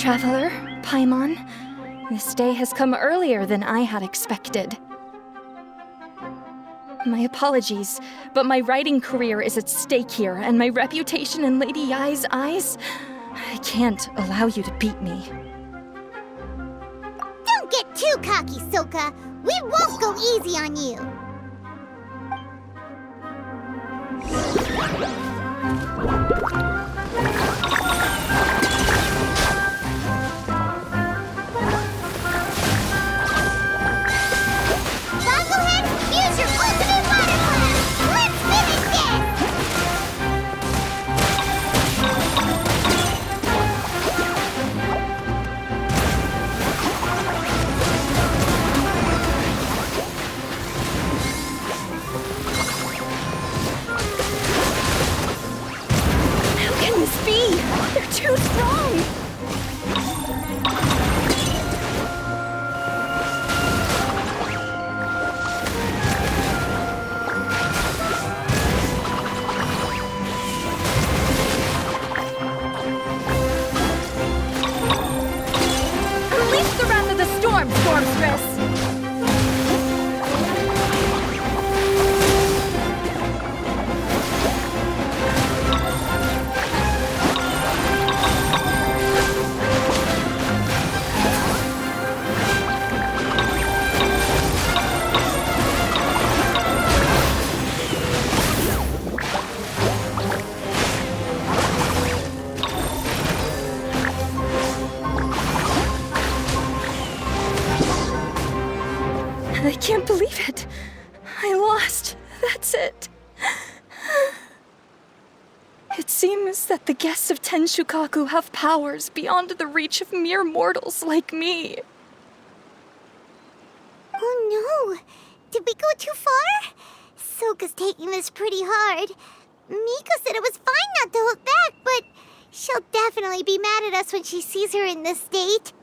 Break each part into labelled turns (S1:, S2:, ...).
S1: traveler, Paimon. This day has come earlier than I had expected. My apologies, but my writing career is at stake here, and my reputation in Lady Yai's eyes... I can't allow you to beat me.
S2: Don't get too cocky, Soka. We won't go easy on you. Bogglehead, use your ultimate water blast! Let's finish this!
S1: How can this be? They're too strong! Unleash the wrath of the storm, Stormstress! I can't believe it. I lost. That's it. It seems that the guests of Tenshukaku have powers beyond the reach of mere mortals like me.
S2: Oh no! Did we go too far? Soka's taking this pretty hard. Miko said it was fine not to look back, but she'll definitely be mad at us when she sees her in this state.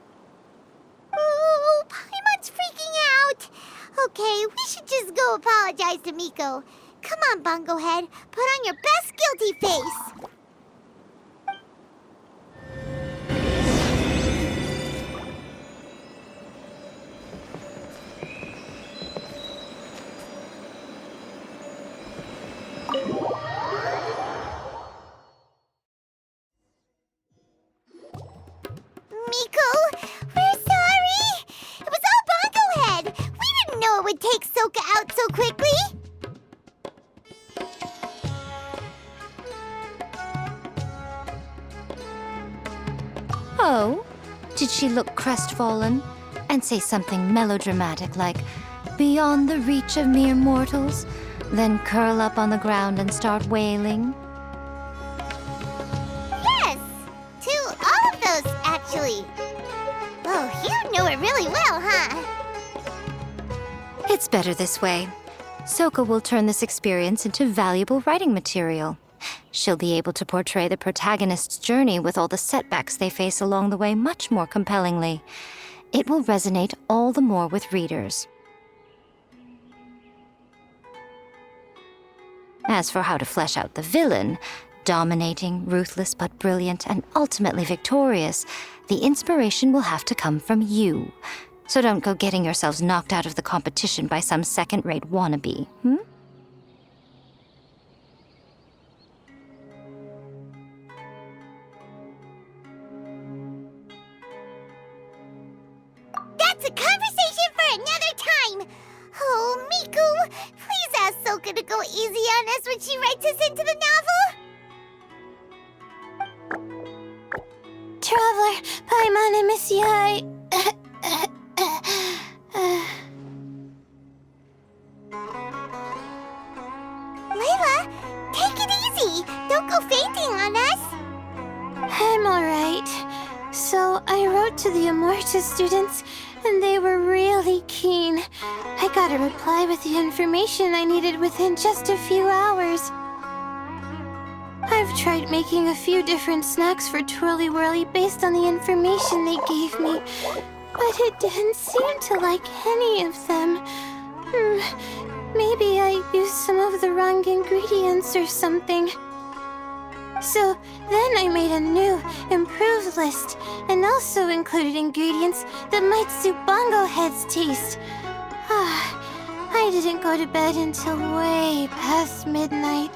S2: Oh, Paimon's freaking out. Okay, we should just go apologize to Miko. Come on, Bungo Head. Put on your best guilty face. Miko, we're sorry. It was all Bungo Head. We didn't know it would take Soka out so quickly.
S3: Oh, did she look crestfallen and say something melodramatic like, beyond the reach of mere mortals, then curl up on the ground and start wailing?
S2: Yes, to all of those, actually. Oh, you know it really well, huh?
S3: It's better this way. Soka will turn this experience into valuable writing material. She'll be able to portray the protagonist's journey with all the setbacks they face along the way much more compellingly. It will resonate all the more with readers. As for how to flesh out the villain, dominating, ruthless but brilliant, and ultimately victorious, the inspiration will have to come from you. So don't go getting yourselves knocked out of the competition by some second-rate wannabe,
S2: That's a conversation for another time. Oh, Miku, please ask Soka to go easy on us when she writes us into the novel.
S4: Traveler, Paimon, I miss you.
S2: Layla, take it easy. Don't go fainting on us.
S4: I'm alright. So, I wrote to the Amorta students, and they were really keen. I got a reply with the information I needed within just a few hours. I've tried making a few different snacks for Twirly Whirly based on the information they gave me, but it didn't seem to like any of them. Maybe I used some of the wrong ingredients or something. So then I made a new, improved list, and also included ingredients that might suit bongo head's taste. I didn't go to bed until way past midnight,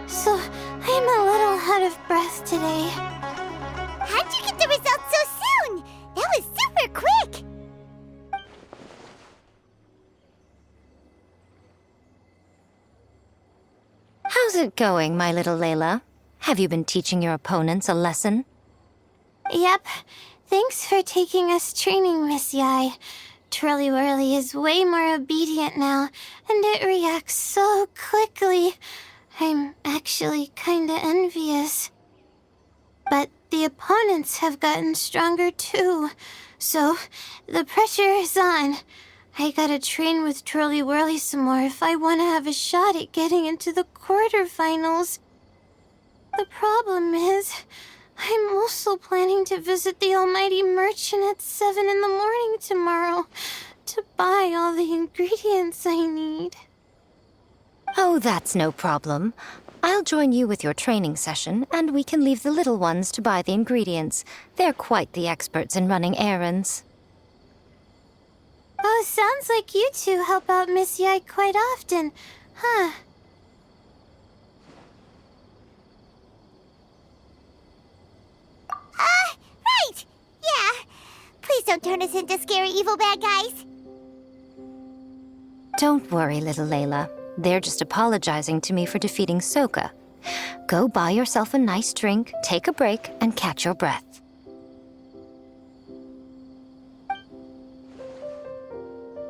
S4: so I'm a little out of breath today.
S2: How'd you get the results so soon? That was super quick!
S3: How's it going, my little Layla? Have you been teaching your opponents a lesson?
S4: Yep. Thanks for taking us training, Miss Yai. Twirly Whirly is way more obedient now, and it reacts so quickly. I'm actually kinda envious. But the opponents have gotten stronger too, so the pressure is on. I gotta train with Twirly Whirly some more if I want to have a shot at getting into the quarterfinals. The problem is, I'm also planning to visit the Almighty Merchant at 7 in the morning tomorrow to buy all the ingredients I need.
S3: Oh, that's no problem. I'll join you with your training session, and we can leave the little ones to buy the ingredients. They're quite the experts in running errands.
S4: Oh, sounds like you two help out Miss Yai quite often, huh?
S2: Right! Yeah. Please don't turn us into scary evil bad guys.
S3: Don't worry, little Layla. They're just apologizing to me for defeating Sokka. Go buy yourself a nice drink, take a break, and catch your breath.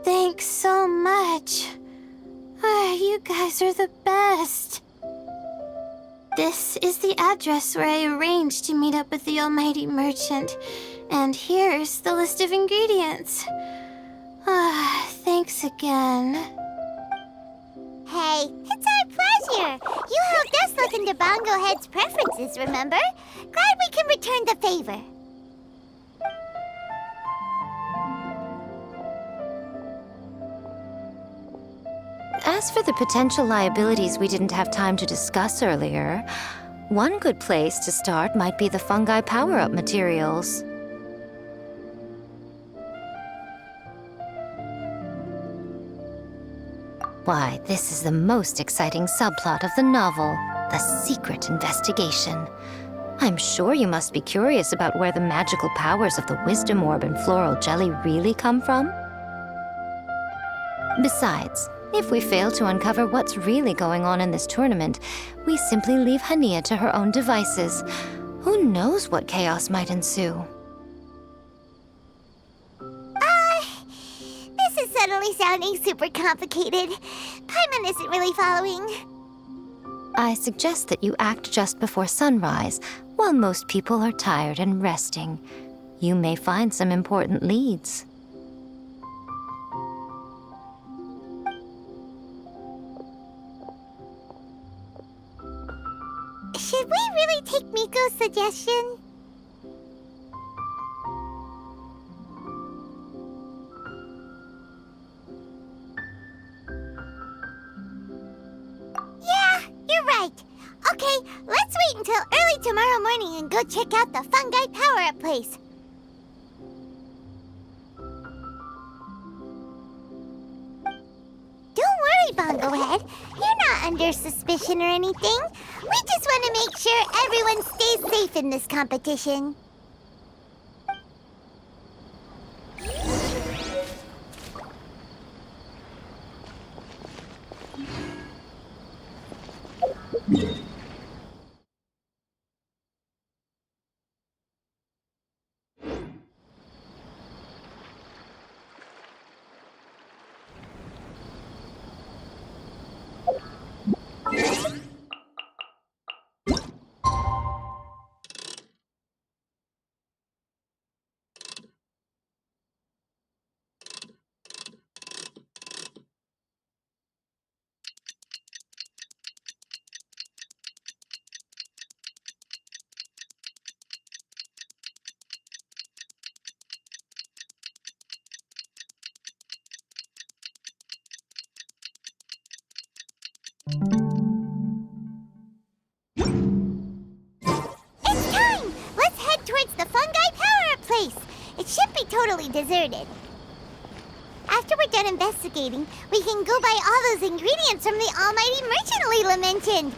S4: Thanks so much. You guys are the best. This is the address where I arranged to meet up with the Almighty Merchant. And here's the list of ingredients. Thanks again.
S2: Hey, it's our pleasure. You helped us look into Bongo Head's preferences, remember? Glad we can return the favor.
S3: As for the potential liabilities we didn't have time to discuss earlier, one good place to start might be the fungi power-up materials. Why, this is the most exciting subplot of the novel, the secret investigation. I'm sure you must be curious about where the magical powers of the wisdom orb and floral jelly really come from. Besides, if we fail to uncover what's really going on in this tournament, we simply leave Hania to her own devices. Who knows what chaos might ensue?
S2: This is suddenly sounding super complicated. Paimon isn't really following.
S3: I suggest that you act just before sunrise, while most people are tired and resting. You may find some important leads.
S2: Should we really take Miko's suggestion? Yeah, you're right. Okay, let's wait until early tomorrow morning and go check out the fungi power-up place. Don't worry, Bongo Head. You're not under suspicion or anything. We just want to make sure everyone stays safe in this competition. totally deserted. After we're done investigating, we can go buy all those ingredients from the almighty merchant Layla mentioned.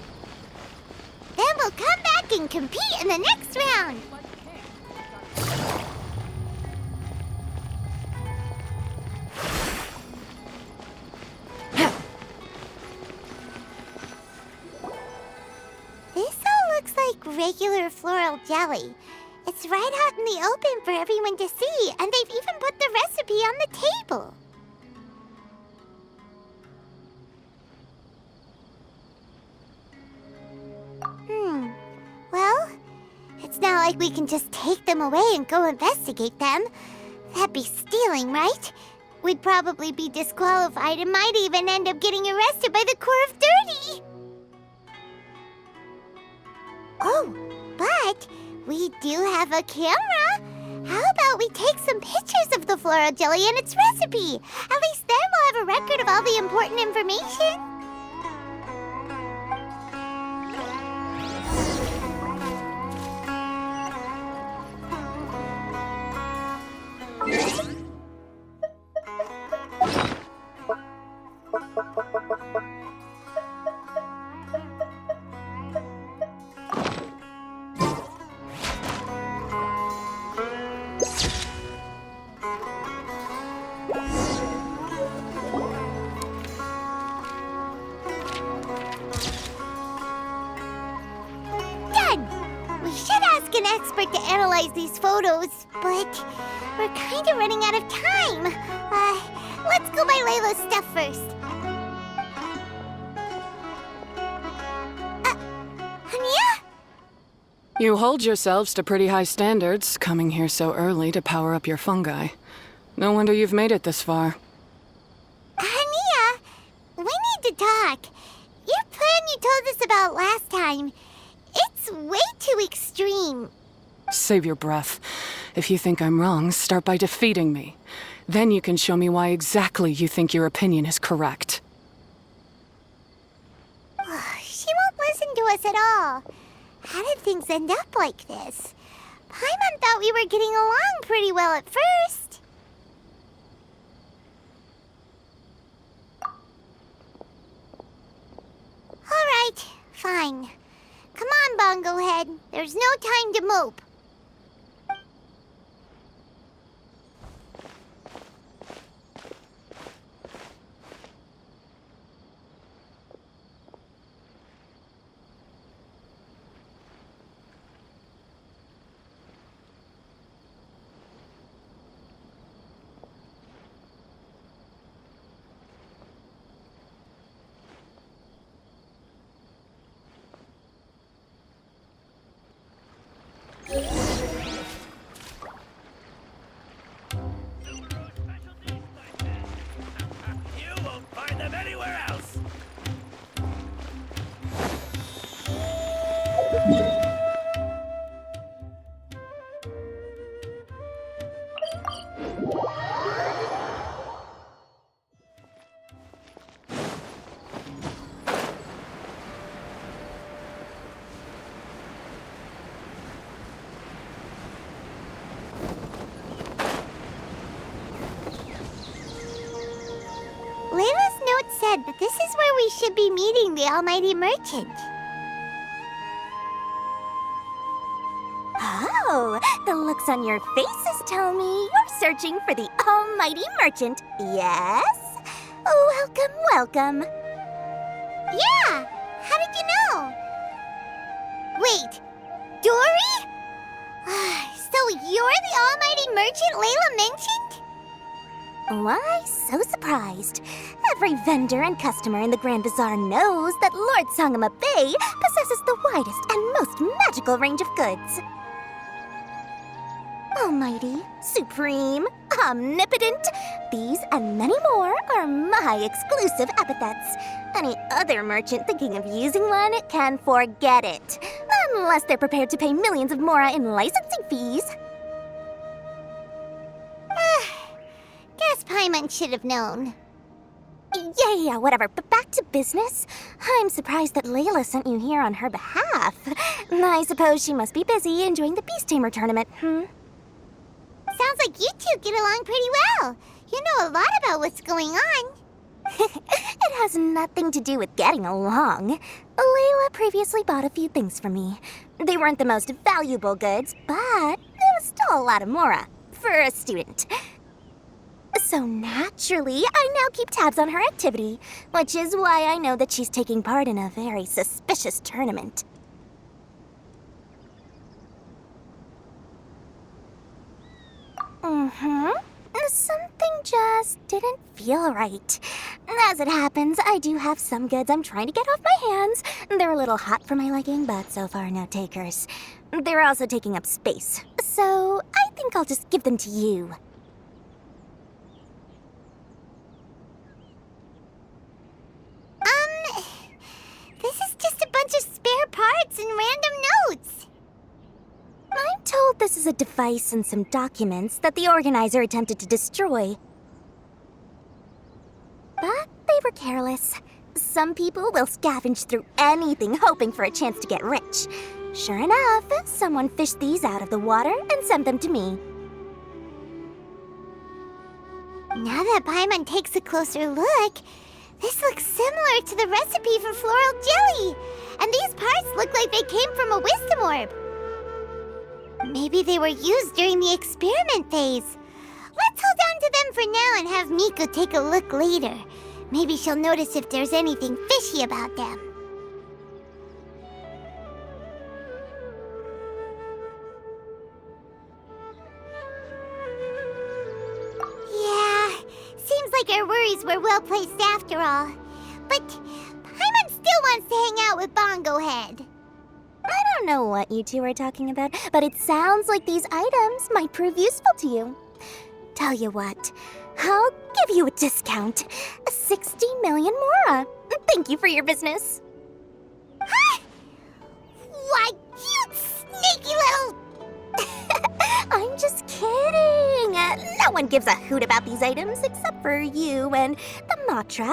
S2: Then we'll come back and compete in the next round. This all looks like regular floral jelly. It's right out in the open for everyone to see, and they've even put the recipe on the table. Well, it's not like we can just take them away and go investigate them. That'd be stealing, right? We'd probably be disqualified and might even end up getting arrested by the Corps of 30. Oh, but we do have a camera. How about we take some pictures of the floral jelly and its recipe? At least then we'll have a record of all the important information. An expert to analyze these photos, but we're kind of running out of time. Let's go buy Layla's stuff first. Anya?
S5: You hold yourselves to pretty high standards, coming here so early to power up your fungi. No wonder you've made it this far.
S2: Anya, we need to talk. Your plan you told us about last time, it's way too extreme.
S5: Save your breath. If you think I'm wrong, start by defeating me. Then you can show me why exactly you think your opinion is correct.
S2: She won't listen to us at all. How did things end up like this? Paimon thought we were getting along pretty well at first. All right, fine. Come on, Bongo Head. There's no time to mope.
S6: You won't find them anywhere else.
S2: Layla's note said that this is where we should be meeting the Almighty Merchant.
S7: Oh, the looks on your faces tell me you're searching for the Almighty Merchant, yes? Welcome, welcome.
S2: Yeah! How did you know? Wait, Dory? So you're the Almighty Merchant Layla mentioned?
S7: Why so surprised? Every vendor and customer in the Grand Bazaar knows that Lord Sangama Bay possesses the widest and most magical range of goods. Almighty, supreme, omnipotent, these and many more are my exclusive epithets. Any other merchant thinking of using one can forget it, unless they're prepared to pay millions of mora in licensing fees.
S2: Guess Paimon should have known.
S7: Yeah, whatever, but back to business. I'm surprised that Layla sent you here on her behalf. I suppose she must be busy enjoying the Beast Tamer tournament,
S2: Sounds like you two get along pretty well. You know a lot about what's going on.
S7: It has nothing to do with getting along. Layla previously bought a few things for me. They weren't the most valuable goods, but there was still a lot of mora for a student. So naturally, I now keep tabs on her activity, which is why I know that she's taking part in a very suspicious tournament. Something just didn't feel right. As it happens, I do have some goods I'm trying to get off my hands. They're a little hot for my liking, but so far no takers. They're also taking up space, so I think I'll just give them to you.
S2: This is just a bunch of spare parts and random notes.
S7: I'm told this is a device and some documents that the organizer attempted to destroy. But they were careless. Some people will scavenge through anything hoping for a chance to get rich. Sure enough, someone fished these out of the water and sent them to me.
S2: Now that Paimon takes a closer look, this looks similar to the recipe for floral jelly. And these parts look like they came from a wisdom orb. Maybe they were used during the experiment phase. Let's hold on to them for now and have Miko take a look later. Maybe she'll notice if there's anything fishy about them. Yeah, seems like our worries were well placed after all. But Paimon still wants to hang out with Bongo Head.
S7: I don't know what you two are talking about, but it sounds like these items might prove useful to you. Tell you what, I'll give you a discount. 60 million mora. Thank you for your business.
S2: Huh? Why, you sneaky little...
S7: I'm just kidding. No one gives a hoot about these items except for you and the Matra.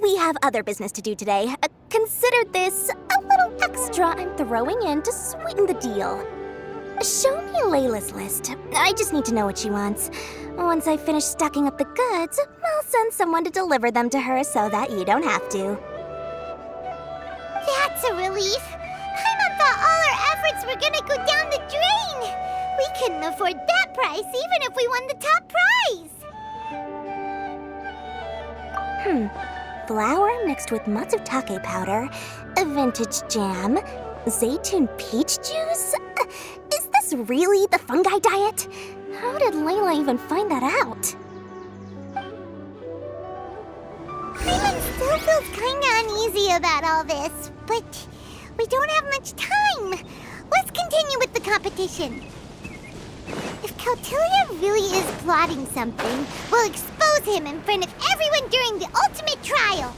S7: We have other business to do today. Consider this a little extra I'm throwing in to sweeten the deal. Show me Layla's list. I just need to know what she wants. Once I finish stocking up the goods, I'll send someone to deliver them to her so that you don't have to.
S2: That's a relief. Paimon thought all our efforts were gonna go down the drain. We couldn't afford that price even if we won the top prize.
S7: Flour mixed with matsutake powder, a vintage jam, zaytun peach juice? Is this really the fungi diet? How did Layla even find that out?
S2: Paimon still feels kinda uneasy about all this, but we don't have much time. Let's continue with the competition. If Kautilya really is plotting something, we'll expose him in front of everyone during the ultimate trial.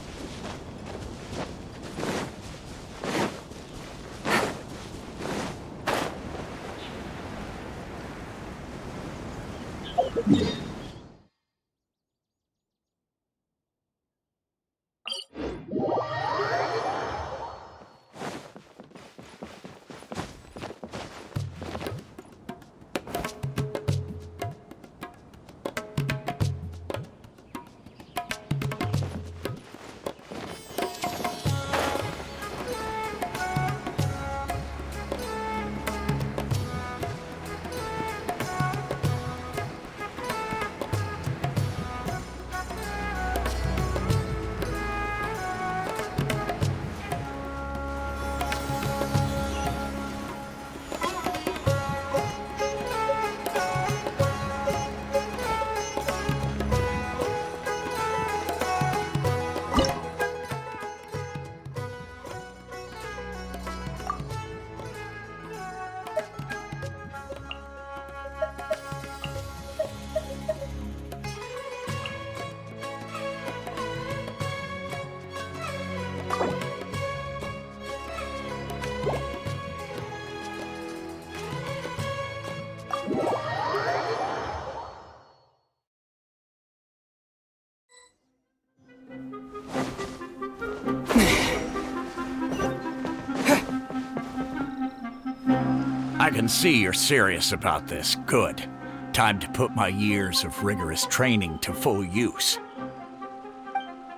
S6: I can see you're serious about this. Good.
S8: Time to put my years of rigorous training to full use.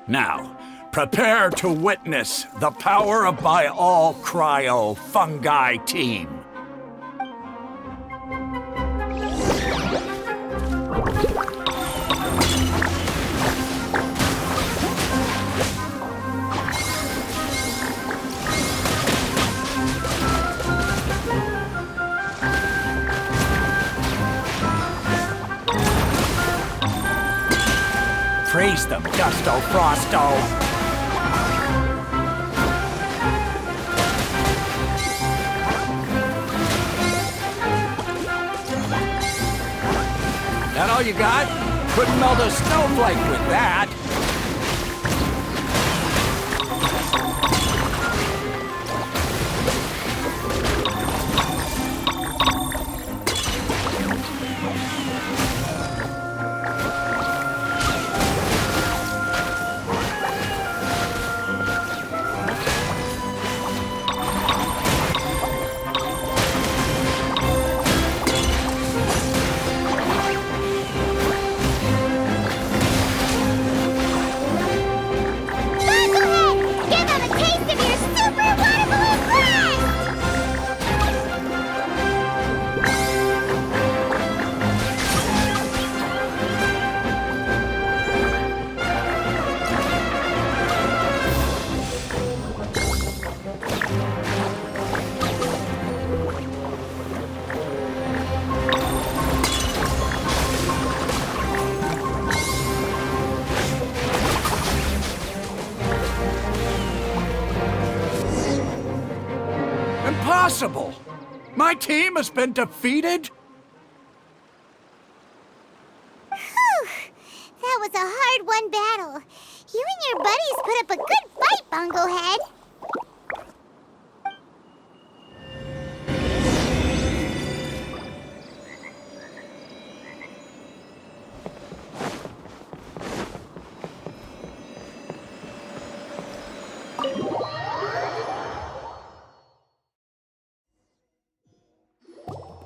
S8: Now, prepare to witness the power of my all-cryo fungi team. Freeze them, Gusto Frosto! That all you got? Couldn't melt a snowflake with that! Impossible! My team has been defeated?
S2: Whew! That was a hard-won battle. You and your buddies put up a good fight, Bungo Head.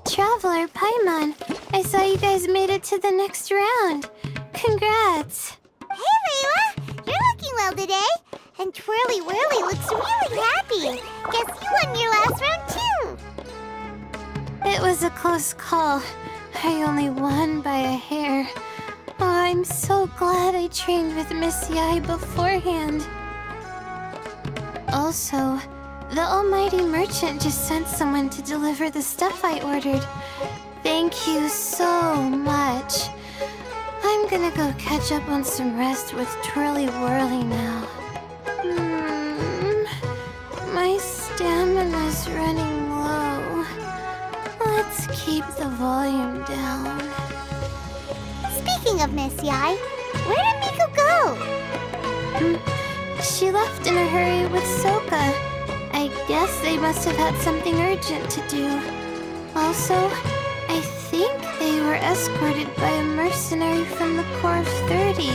S4: Traveler, Paimon, I saw you guys made it to the next round. Congrats.
S2: Hey, Layla! You're looking well today. And Twirly Whirly looks really happy. Guess you won your last round, too.
S4: It was a close call. I only won by a hair. Oh, I'm so glad I trained with Miss Yai beforehand. Also, the almighty merchant just sent someone to deliver the stuff I ordered. Thank you so much. I'm gonna go catch up on some rest with Twirly Whirly now. My stamina's running low. Let's keep the volume down.
S2: Speaking of Miss Yai, where did Miko go?
S4: She left in a hurry with Soka. I guess they must have had something urgent to do. Also, I think they were escorted by a mercenary from the Corps of 30.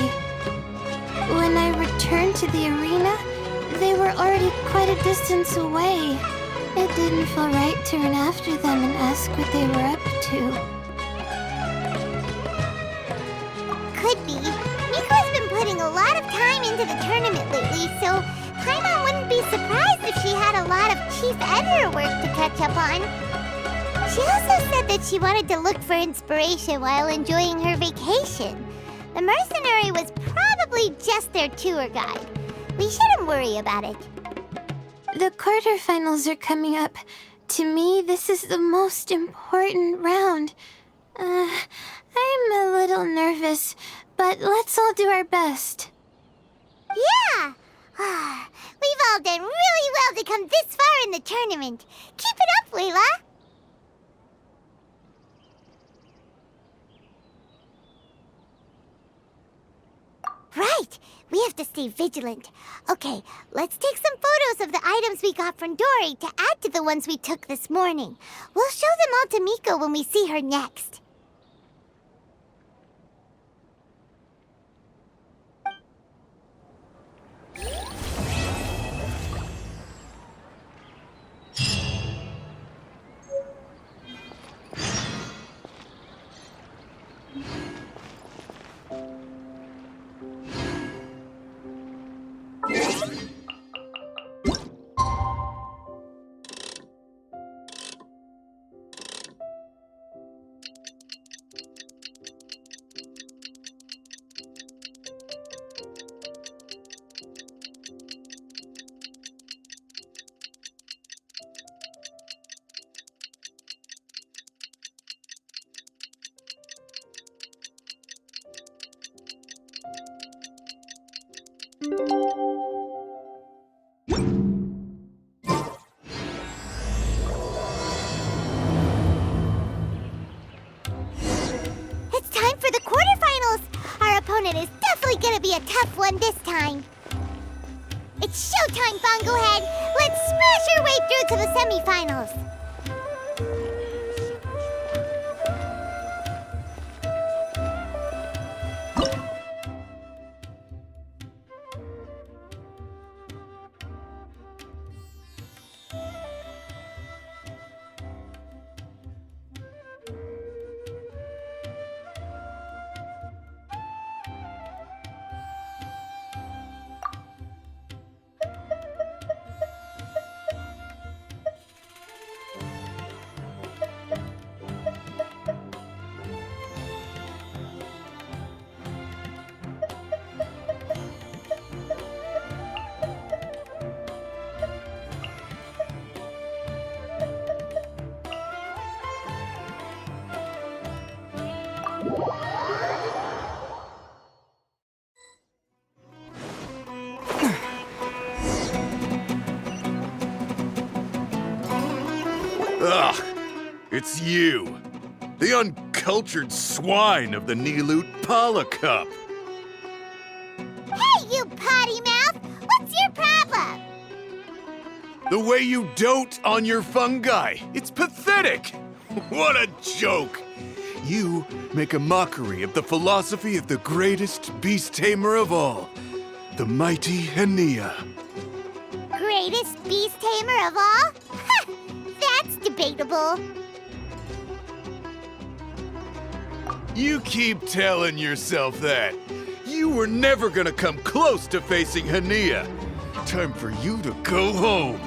S4: When I returned to the arena, they were already quite a distance away. It didn't feel right to run after them and ask what they were up to.
S2: Could be. Miko's been putting a lot of time into the tournament lately, so Paimon wouldn't be surprised if she had a lot of Chief Editor work to catch up on. She also said that she wanted to look for inspiration while enjoying her vacation. The mercenary was probably just their tour guide. We shouldn't worry about it.
S4: The quarterfinals are coming up. To me, this is the most important round. I'm a little nervous, but let's all do our best.
S2: Yeah! We've all done really well to come this far in the tournament. Keep it up, Layla! Right! We have to stay vigilant. Okay, let's take some photos of the items we got from Dory to add to the ones we took this morning. We'll show them all to Miko when we see her next. gonna be a tough one this time. It's showtime, Bungohead! Let's smash our way through to the semifinals!
S9: Ugh! It's you! The uncultured swine of the Nilut Pala Cup!
S2: Hey, you potty mouth! What's your problem?
S9: The way you dote on your fungi! It's pathetic! What a joke! You make a mockery of the philosophy of the greatest beast tamer of all, the mighty Henia.
S2: Greatest beast tamer of all? Ha! That's debatable.
S9: You keep telling yourself that. You were never gonna come close to facing Henia. Time for you to go home.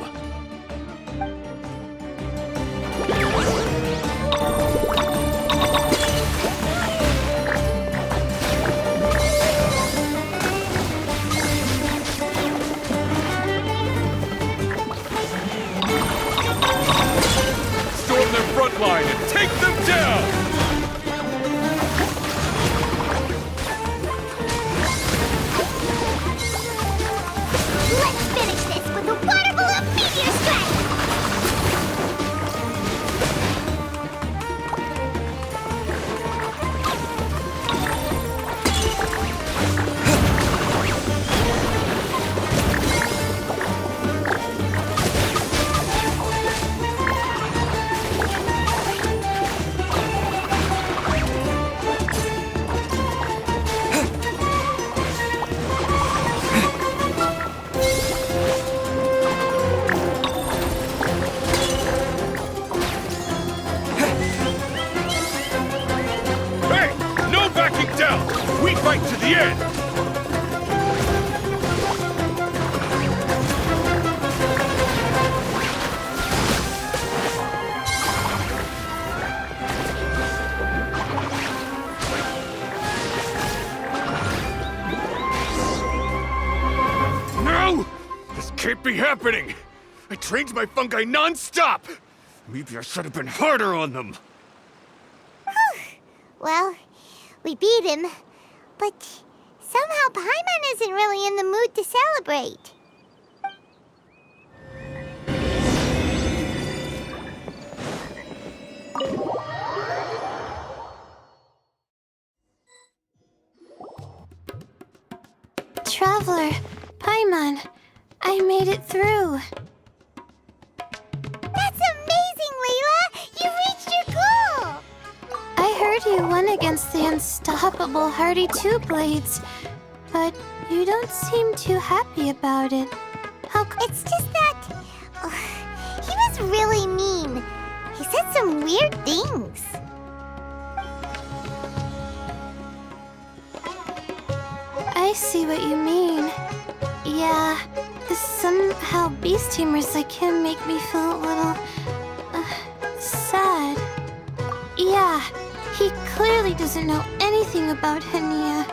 S9: Storm their front line and take them down!
S2: Let's finish this with a water balloon meteor strike!
S9: Hey! No backing down! We fight to the end! No! This can't be happening! I trained my fungi non-stop! Maybe I should have been harder on them!
S2: Well, we beat him, but somehow Paimon isn't really in the mood to celebrate.
S4: Traveler, Paimon, I made it through.
S2: That's amazing, Layla! You reached your goal!
S4: I heard you won against the unstoppable Hardy Two Blades, but you don't seem too happy about it.
S2: It's just that... he was really mean. He said some weird things.
S4: I see what you mean. Yeah, somehow beast tamers like him make me feel a little... sad. Yeah, he clearly doesn't know anything about Henia.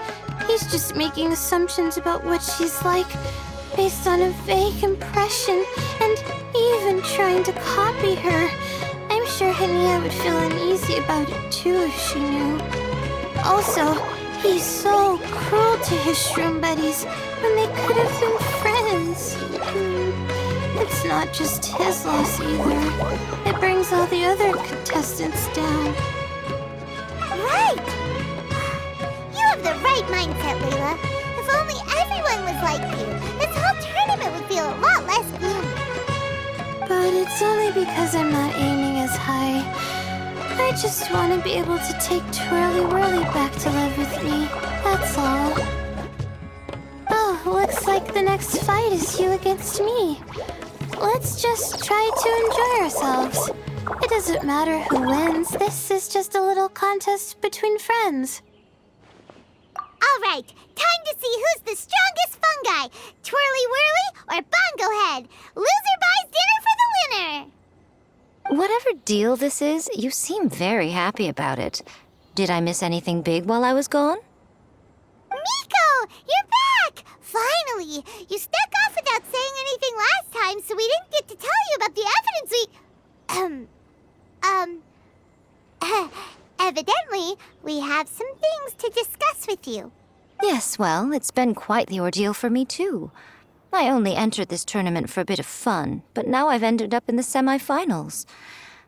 S4: He's just making assumptions about what she's like based on a vague impression and even trying to copy her. I'm sure Henia would feel uneasy about it too if she knew. Also, he's so cruel to his shroom buddies when they could have been friends. It's not just his loss either. It brings all the other contestants down.
S2: Right! You have the right mindset, Layla.
S4: only because I'm not aiming as high. I just want to be able to take Twirly Whirly back to live with me. That's all. Oh, looks like the next fight is you against me. Let's just try to enjoy ourselves. It doesn't matter who wins. This is just a little contest between friends.
S2: All right, time to see who's the strongest fungi, Twirly Whirly or Bongo Head. Loser buys dinner for the winner.
S3: Whatever deal this is, you seem very happy about it. Did I miss anything big while I was gone?
S2: Miko, you're back! Finally! You snuck off without saying anything last time, so we didn't get to tell you about the evidence evidently, we have some things to discuss with you.
S3: Yes, well, it's been quite the ordeal for me, too. I only entered this tournament for a bit of fun, but now I've ended up in the semi-finals.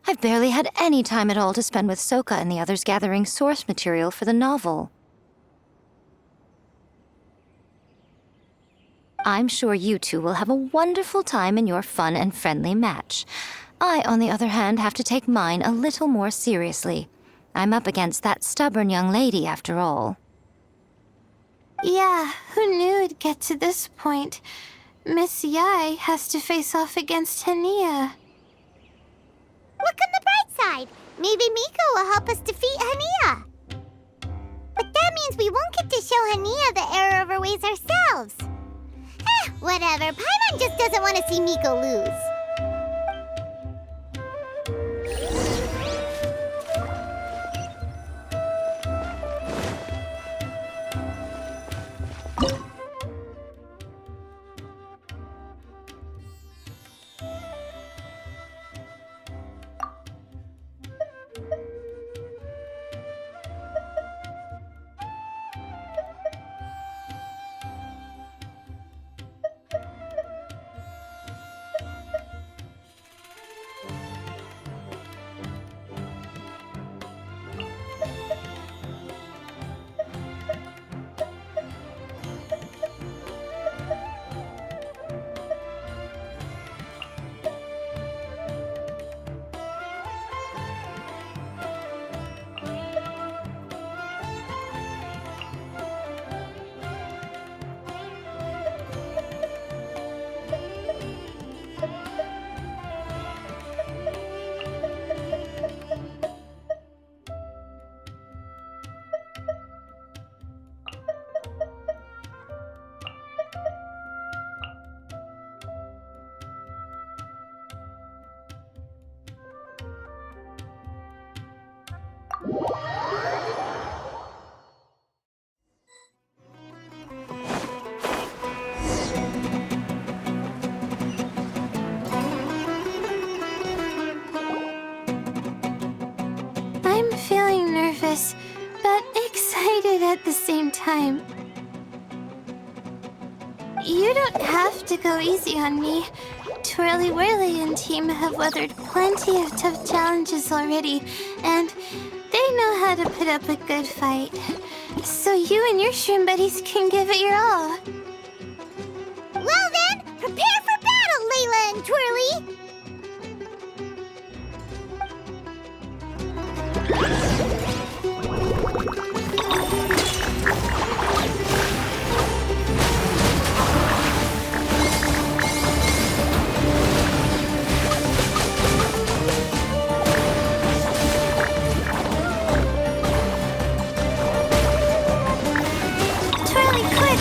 S3: I've barely had any time at all to spend with Soka and the others gathering source material for the novel. I'm sure you two will have a wonderful time in your fun and friendly match. I, on the other hand, have to take mine a little more seriously. I'm up against that stubborn young lady, after all.
S4: Yeah, who knew it'd get to this point? Miss Yai has to face off against Hania.
S2: Look on the bright side. Maybe Miko will help us defeat Hania. But that means we won't get to show Hania the error of our ways ourselves. Whatever. Paimon just doesn't want to see Miko lose.
S4: I'm feeling nervous, but excited at the same time. You don't have to go easy on me. Twirly Whirly and team have weathered plenty of tough challenges already, and they know how to put up a good fight. So you and your shroom buddies can give it your all.
S2: Well then, prepare for battle, Layla and Twirly!
S4: Twirly, quick!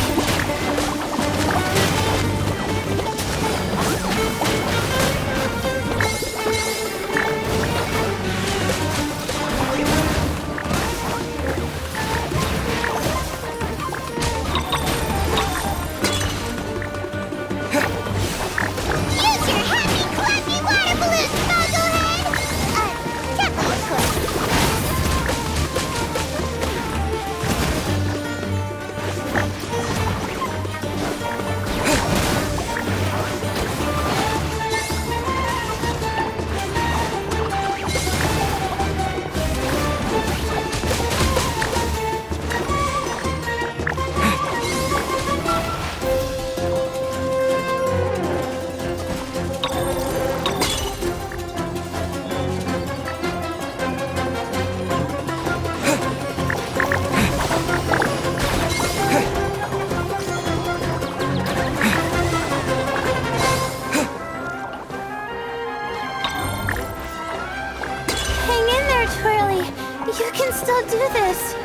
S4: this.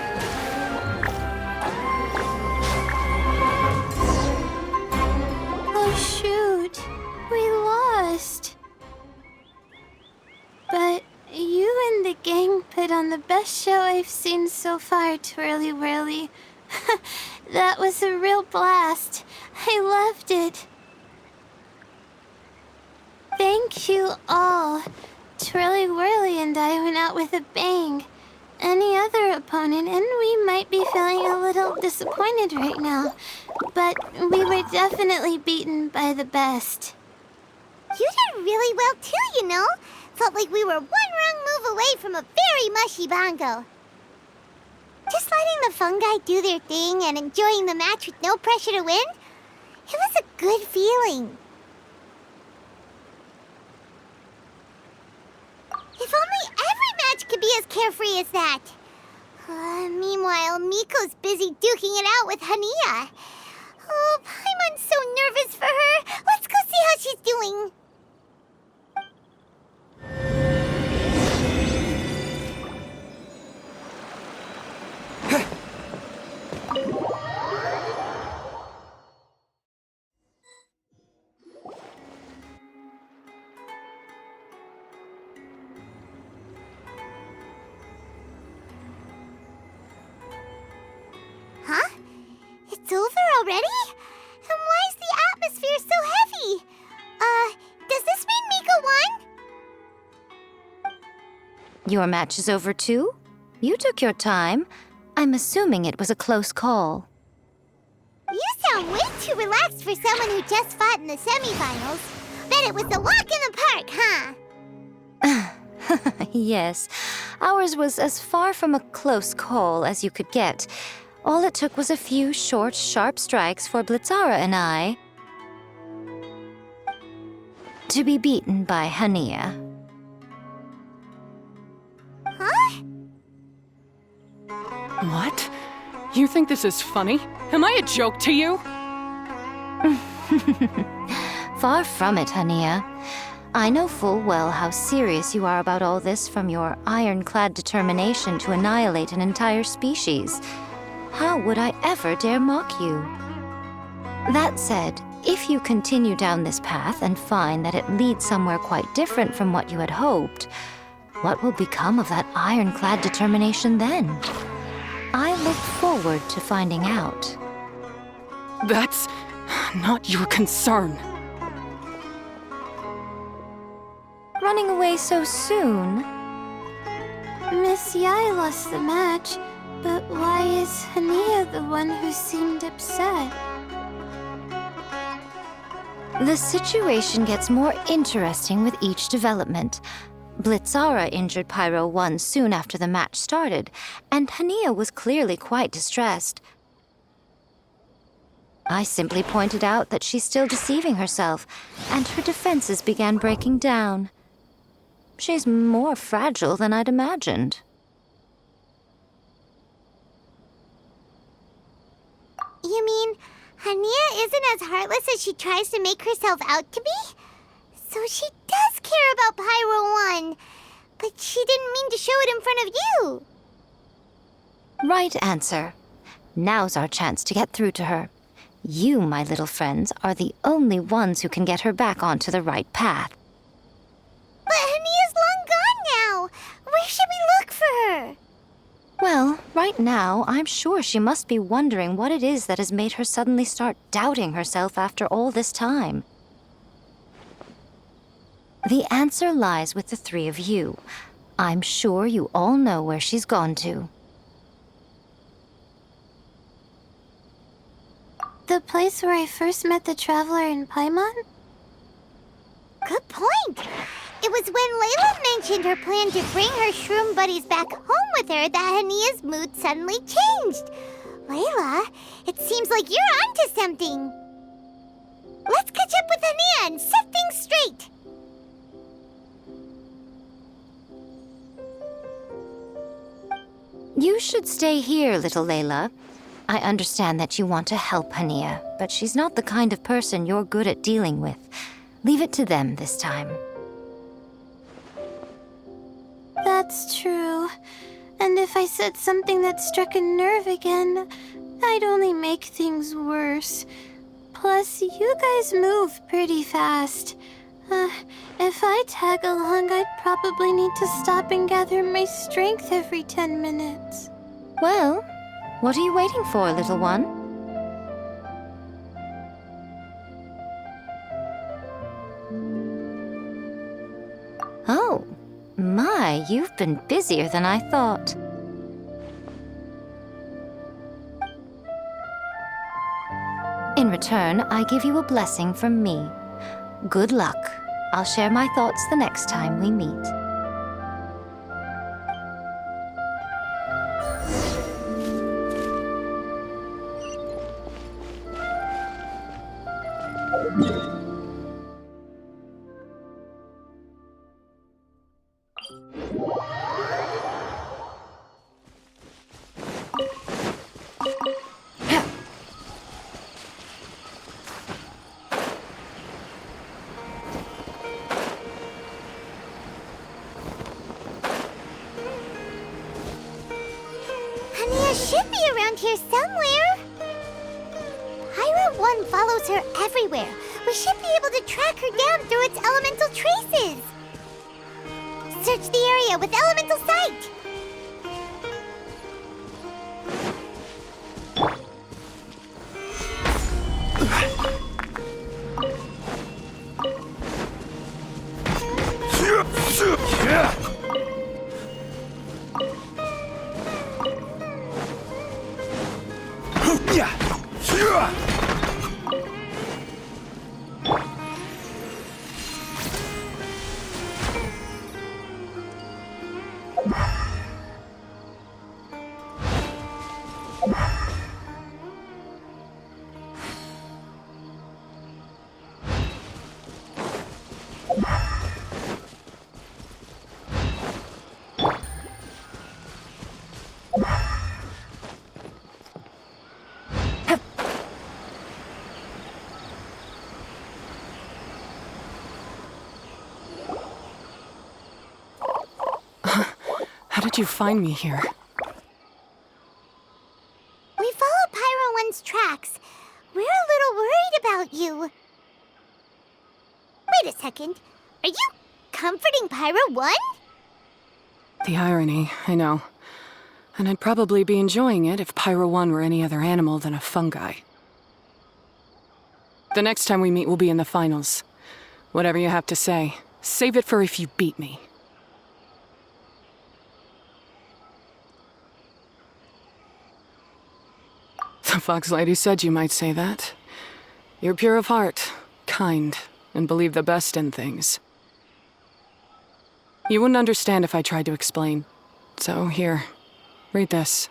S4: Oh shoot, we lost. But you and the gang put on the best show I've seen so far, Twirly Whirly. That was a real blast. I loved it. Thank you all. Twirly Whirly and I went out with a bang. Any other opponent, and we might be feeling a little disappointed right now, but we were definitely beaten by the best.
S2: You did really well too, you know. Felt like we were one wrong move away from a very mushy bongo. Just letting the fungi do their thing and enjoying the match with no pressure to win, it was a good feeling. If only every match could be as carefree as that. Meanwhile, Miko's busy duking it out with Hania. Oh, Paimon's so nervous for her. Let's go see how she's doing. Huh? It's over already? And why is the atmosphere so heavy? Does this mean Miko won?
S3: Your match is over too? You took your time. I'm assuming it was a close call.
S2: You sound way too relaxed for someone who just fought in the semifinals. Bet it was a walk in the park, huh?
S3: Yes, ours was as far from a close call as you could get. All it took was a few short, sharp strikes for Blitzara and I to be beaten by Hania.
S2: Huh?
S5: What? You think this is funny? Am I a joke to you?
S3: Far from it, Hania. I know full well how serious you are about all this, from your ironclad determination to annihilate an entire species. How would I ever dare mock you? That said, if you continue down this path and find that it leads somewhere quite different from what you had hoped, what will become of that ironclad determination then? I look forward to finding out.
S5: That's not your concern.
S3: Running away so soon?
S4: Miss Yai lost the match, but why is Hania the one who seemed upset?
S3: The situation gets more interesting with each development. Blitzara injured Pyro 1 soon after the match started, and Hania was clearly quite distressed. I simply pointed out that she's still deceiving herself, and her defenses began breaking down. She's more fragile than I'd imagined.
S2: You mean Hania isn't as heartless as she tries to make herself out to be? So she does care about Pyro 1, but she didn't mean to show it in front of you.
S3: Right answer. Now's our chance to get through to her. You, my little friends, are the only ones who can get her back onto the right path.
S2: But Hania's long gone now. Where should we look for her?
S3: Well, right now, I'm sure she must be wondering what it is that has made her suddenly start doubting herself after all this time. The answer lies with the three of you. I'm sure you all know where she's gone to.
S4: The place where I first met the Traveler in Paimon?
S2: Good point. It was when Layla mentioned her plan to bring her shroom buddies back home with her that Hania's mood suddenly changed. Layla, it seems like you're onto something. Let's catch up with Hania and set things straight.
S3: You should stay here, little Layla. I understand that you want to help Hania, but she's not the kind of person you're good at dealing with. Leave it to them this time.
S4: That's true. And if I said something that struck a nerve again, I'd only make things worse. Plus, you guys move pretty fast. If I tag along, I'd probably need to stop and gather my strength every 10 minutes.
S3: Well, what are you waiting for, little one? Oh, my, you've been busier than I thought. In return, I give you a blessing from me. Good luck. I'll share my thoughts the next time we meet.
S2: Should be around here somewhere. Pyro 1 follows her everywhere. We should be able to track her down through its elemental traces. Search the area with elemental sight.
S5: How did you find me here?
S2: We followed Pyro 1's tracks. We're a little worried about you. Wait a second. Are you comforting Pyro 1?
S5: The irony, I know. And I'd probably be enjoying it if Pyro 1 were any other animal than a fungi. The next time we meet will be in the finals. Whatever you have to say, save it for if you beat me. The Fox Lady said you might say that. You're pure of heart, kind, and believe the best in things. You wouldn't understand if I tried to explain. So here, read this.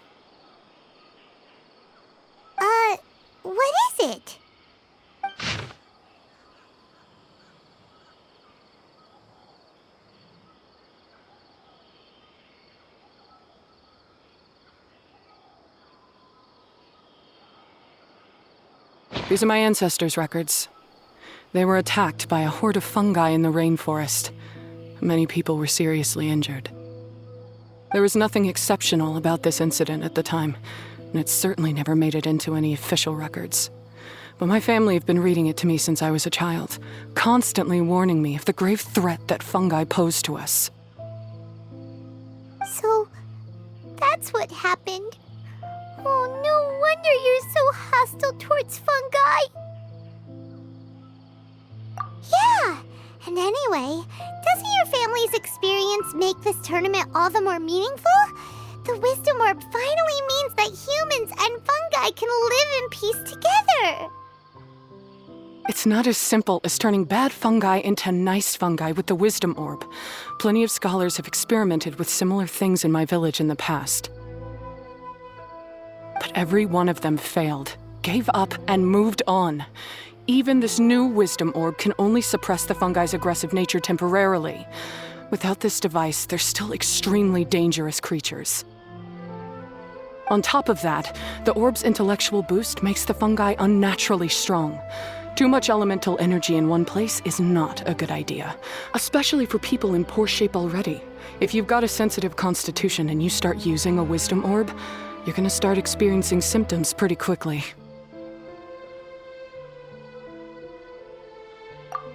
S2: What is it?
S5: These are my ancestors' records. They were attacked by a horde of fungi in the rainforest. Many people were seriously injured. There was nothing exceptional about this incident at the time, and it certainly never made it into any official records. But my family have been reading it to me since I was a child, constantly warning me of the grave threat that fungi pose to us.
S2: So, that's what happened. Oh, no wonder you're so hostile towards fungi. Yeah, and anyway, doesn't your family's experience make this tournament all the more meaningful? The Wisdom Orb finally means that humans and fungi can live in peace together.
S5: It's not as simple as turning bad fungi into nice fungi with the Wisdom Orb. Plenty of scholars have experimented with similar things in my village in the past. But every one of them failed, gave up, and moved on. Even this new Wisdom Orb can only suppress the fungi's aggressive nature temporarily. Without this device, they're still extremely dangerous creatures. On top of that, the orb's intellectual boost makes the fungi unnaturally strong. Too much elemental energy in one place is not a good idea, especially for people in poor shape already. If you've got a sensitive constitution and you start using a wisdom orb, you're gonna start experiencing symptoms pretty quickly.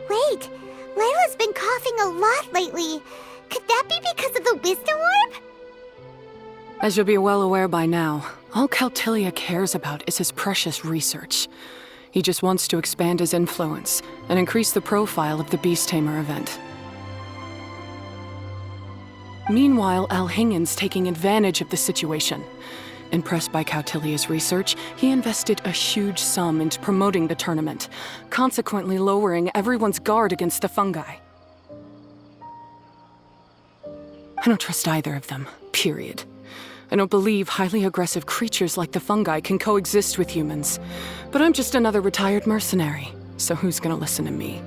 S2: Wait, Layla's been coughing a lot lately. Could that be because of the wisdom orb?
S5: As you'll be well aware by now, all Caltilia cares about is his precious research. He just wants to expand his influence and increase the profile of the Beast Tamer event. Meanwhile, Alhingen's taking advantage of the situation. Impressed by Cautilia's research, he invested a huge sum into promoting the tournament, consequently lowering everyone's guard against the fungi. I don't trust either of them, period. I don't believe highly aggressive creatures like the fungi can coexist with humans. But I'm just another retired mercenary, so who's gonna listen to me?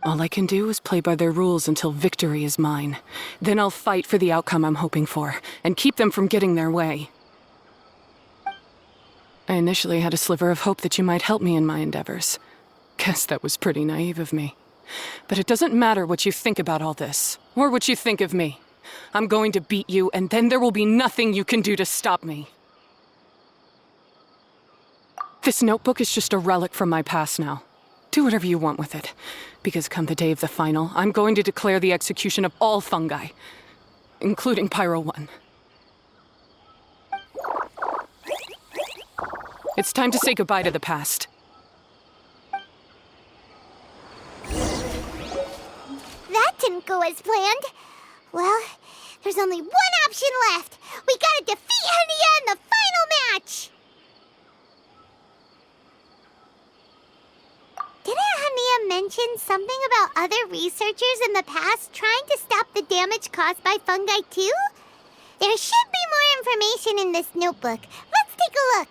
S5: All I can do is play by their rules until victory is mine. Then I'll fight for the outcome I'm hoping for, and keep them from getting their way. I initially had a sliver of hope that you might help me in my endeavors. Guess that was pretty naive of me. But it doesn't matter what you think about all this, or what you think of me. I'm going to beat you, and then there will be nothing you can do to stop me. This notebook is just a relic from my past now. Do whatever you want with it, because come the day of the final, I'm going to declare the execution of all fungi, including Pyro 1. It's time to say goodbye to the past.
S2: That didn't go as planned. Well, there's only one option left. We gotta defeat Hania in the final match! Didn't Hania mention something about other researchers in the past trying to stop the damage caused by fungi too? There should be more information in this notebook. Let's take a look.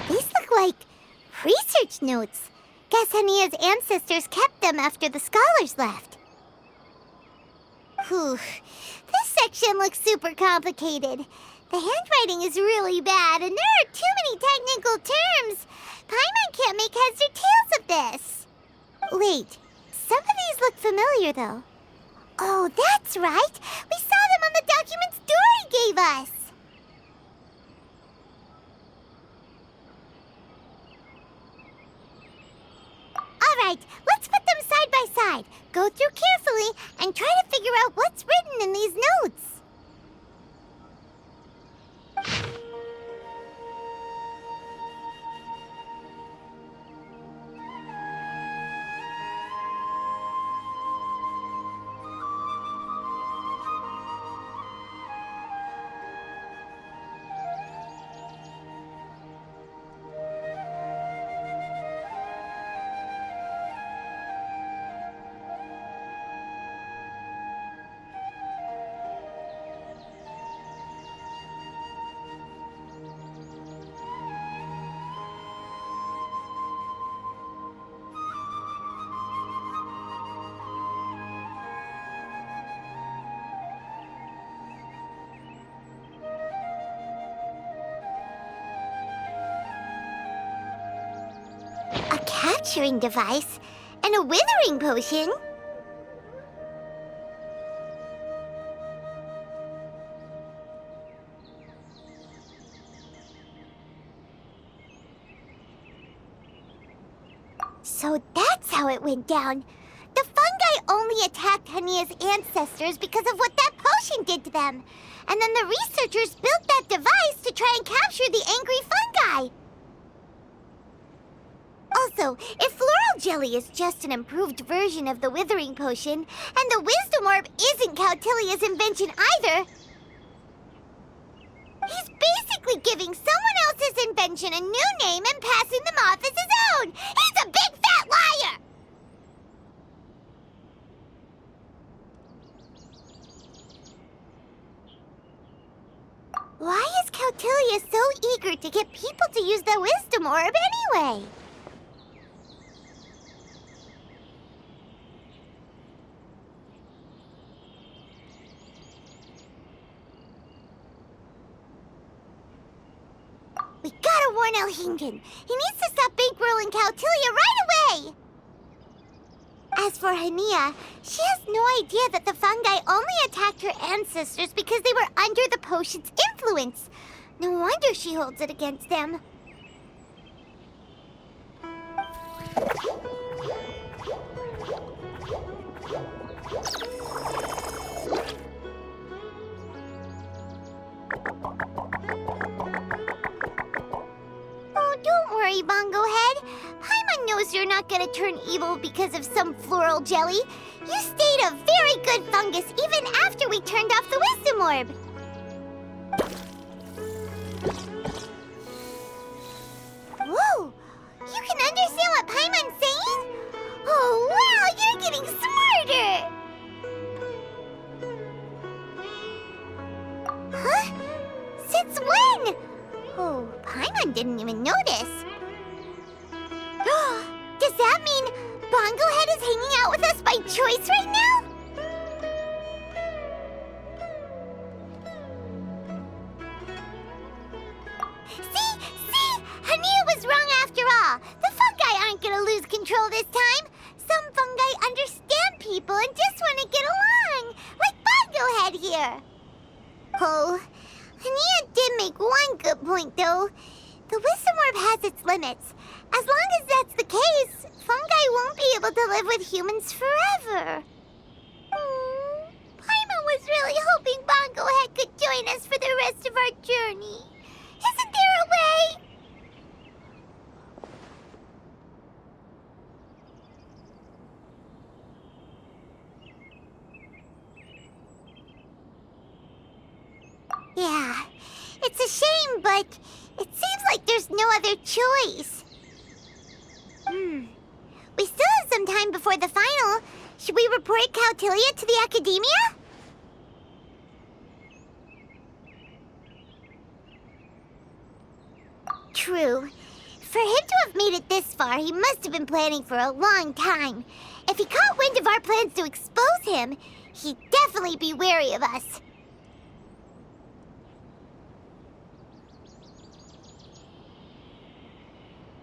S2: These look like research notes. Guess Hania's ancestors kept them after the scholars left. Whew. This section looks super complicated. The handwriting is really bad, and there are too many technical terms. Paimon can't make heads or tails of this. Wait, some of these look familiar, though. Oh, that's right. We saw them on the documents Dory gave us. All right, let's put them side by side. Go through carefully and try to figure out what's written in these notes. A capturing device and a withering potion. So that's how it went down. The fungi only attacked Hania's ancestors because of what that potion did to them. And then the researchers built that device to try and capture the angry fungi. Also, if floral jelly is just an improved version of the withering potion, and the wisdom orb isn't Cautilia's invention either, he's basically giving someone else's invention a new name and passing them off as his own. He's a big fat liar! Why is Cautilia so eager to get people to use the wisdom orb anyway? We gotta warn Elhingen. He needs to stop bankrolling Cautilia right away! As for Hania, she has no idea that the fungi only attacked her ancestors because they were under the potion's influence. No wonder she holds it against them. Oh, don't worry, Bongo Head. Paimon knows you're not gonna turn evil because of some floral jelly. You stayed a very good fungus even after we turned off the wisdom orb. Whoa! You can understand what Paimon's saying? Oh, wow! You're getting smarter! Huh? Since when? Oh, Paimon didn't even notice. Does that mean Bongo Head is hanging out with us by choice right now? See? Hania was wrong after all. The fungi aren't gonna lose control this time. Some fungi understand people and just want to get along, like Bongo Head here. Oh, Hania did make one good point, though. The wisdom orb has its limits. As long as that's the case, fungi won't be able to live with humans forever. Paimon was really hoping Bongo Head could join us for the rest of our journey. Isn't there a way? Yeah, it's a shame, but it seems like there's no other choice. We still have some time before the final. Should we report Cautilia to the Academia? True. For him to have made it this far, he must have been planning for a long time. If he caught wind of our plans to expose him, he'd definitely be wary of us.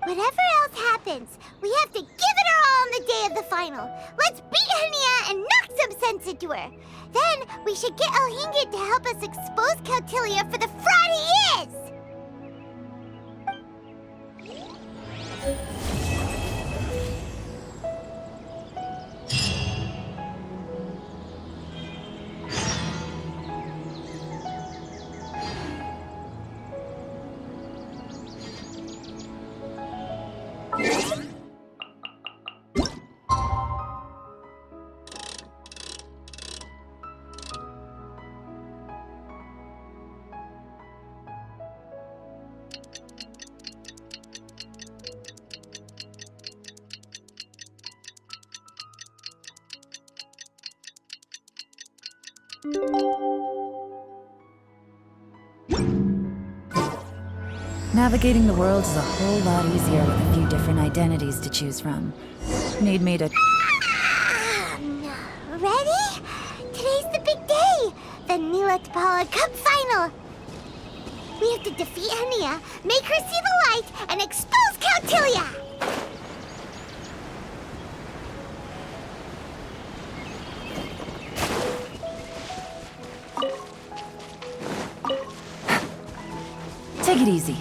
S2: Whatever else happens, we have to give it our all on the day of the final. Let's beat Hania and knock some sense into her. Then we should get Elhingen to help us expose Cautilia for the fraud he is!
S10: Navigating the world is a whole lot easier with a few different identities to choose from. Need me to...
S2: Ready? Today's the big day! The Nilatpala Cup Final! We have to defeat Hania, make her see the light, and expose Cautilia!
S10: Take it easy.